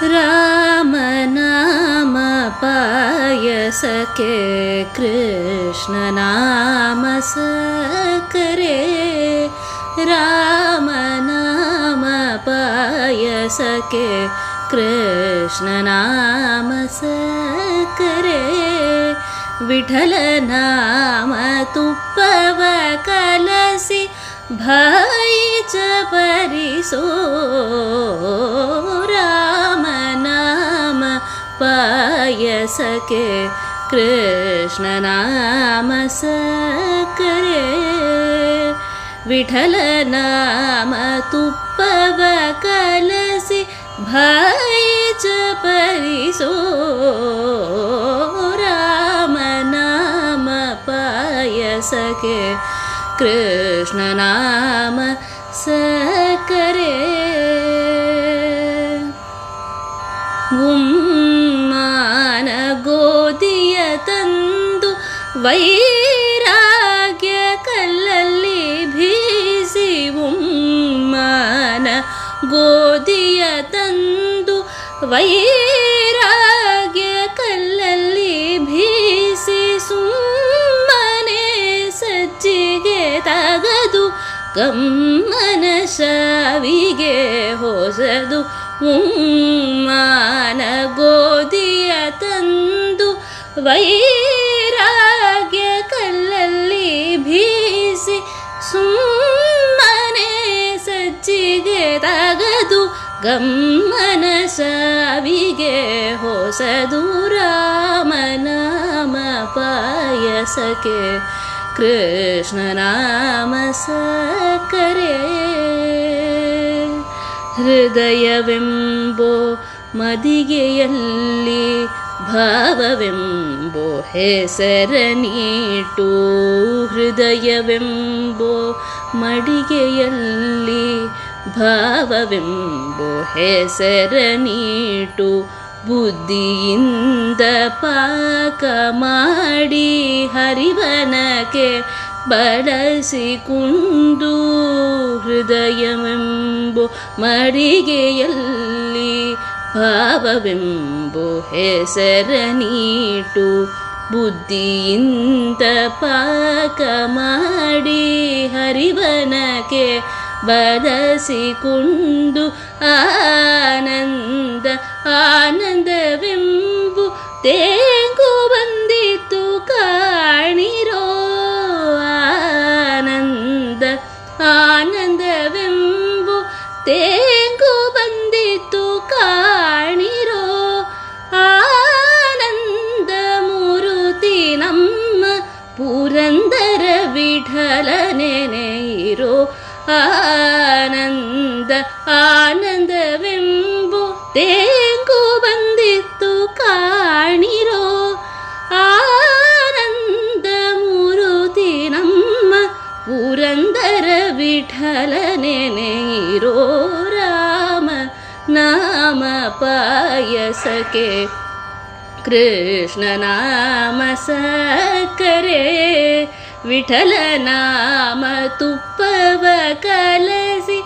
ರಾಮ ನಾಮ ಪಾಯಸಕ್ಕೆ ಕೃಷ್ಣ ನಾಮ ಸಕ್ಕರೆ ರಾಮ ನಾಮ ಪಾಯಸಕ್ಕೆ ಕೃಷ್ಣ ನಾಮ ಸಕ್ಕರೆ ವಿಠಲ ನಾಮ ತುಪ್ಪವ ಕಲಸಿ ಬಾಯಿ ಚಪರಿಸೋ ರಾಮ ನಾಮ ಪಾಯಸಕ್ಕೆ ಕೃಷ್ಣ ನಾಮ ಸಕ್ಕರೆ ವಿಠಲ ನಾಮ ತುಪ್ಪವ ಕಲಸಿ ಬಾಯಿ ಚಪರಿಸೋ ರಾಮ ನಾಮ ಪಾಯಸಕ್ಕೆ ಕೃಷ್ಣ ನಾಮ ಸಕ್ಕರೆ ಉಮ್ಮಾನ ಗೋಧಿಯ ತಂದು ವೈರಾಗ್ಯ ಕಲ್ಲಲ್ಲಿ ಬೀಸಿ ಉಮ್ಮಾನ ಗೋಧಿಯ ತಂದು ವೈರಾಗ್ಯ ಕಲ್ಲಲ್ಲಿ ಬೀಸಿ ಸುಮ್ಮನೆ ಸಜ್ಜಿಗೆ ತಗದು ಕಮ್ಮನ ಸಾವಿಗೆ ಹೊಸದು ಉಮ್ಮಾನ ಗೋಧಿಯ ತಂದು ವೈರಾಗ್ಯ ಕಲ್ಲಲ್ಲಿ ಬೀಸಿ ಸುಮ್ಮನೆ ಸಜ್ಜಿಗೆ ತಗದು ಗಮ್ಮನ ಸಾವಿಗೆ ಹೊಸದು ರಾಮ ನಾಮ ಪಾಯಸಕ್ಕೆ ಕೃಷ್ಣ ನಾಮ ಸಕ್ಕರೆ ಹೃದಯವೆಂಬೋ ಮದಿಗೆಯಲ್ಲಿ ಭಾವವೆಂಬೋ ಹೆಸರನೀಟು ಹೃದಯವೆಂಬೋ ಮಡಿಗೆಯಲ್ಲಿ ಭಾವವೆಂಬೋ ಹೆಸರನೀಟು ಬುದ್ಧಿಯಿಂದ ಪಾಕ ಮಾಡಿ ಹರಿವನಕ್ಕೆ ಬಳಸಿಕೊಂಡು ಹೃದಯವೆಂಬೋ ಮಡಿಗೆಯಲ್ಲಿ ಭಾವವೆಂಬೋ ಹೆಸರನೀಟು ಬುದ್ಧಿಯಿಂದ ಪಾಕ ಮಾಡಿ ಹರಿವನಕ್ಕೆ ಬಳಸಿಕೊಂಡು ಆನಂದ ಆನಂದವೆಂಬು ತೇಂಗು ಬಂದಿತು ಕಾಣಿರೋ ಆನಂದ ಆನಂದವೆಂಬು ತೇಂಗು ಬಂದಿತು ಕಾಣಿರೋ ಆನಂದ ಮೂರುತಿ ನಮ್ಮ ಪುರಂದರ ವಿಠಲ ನೆನೆಯಿರೋ ಆನಂದ ಆನಂದವೆಂಬು ತೇಂಗು ಬಂದಿತ್ತು ಕಾಣಿರೋ ಆನಂದ ಮೂರುತಿ ನಮ್ಮ ಪುರಂದರ ವಿಠಲ ನೆನೆಯಿರೋ ರಾಮ ನಾಮ ಪಾಯಸಕ್ಕೆ ಕೃಷ್ಣ ನಾಮ ಸಕ್ಕರೆ ವಿಠಲ ನಾಮ ತುಪ್ಪವ ಕಲಸಿ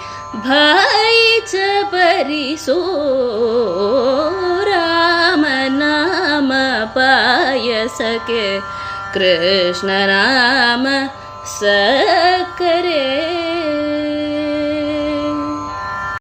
ಬಾಯಿ ಚಪರಿಸೋ ರಾಮ ನಾಮ ಪಾಯಸಕ್ಕೆ ಕೃಷ್ಣ ನಾಮ ಸಕ್ಕರೆ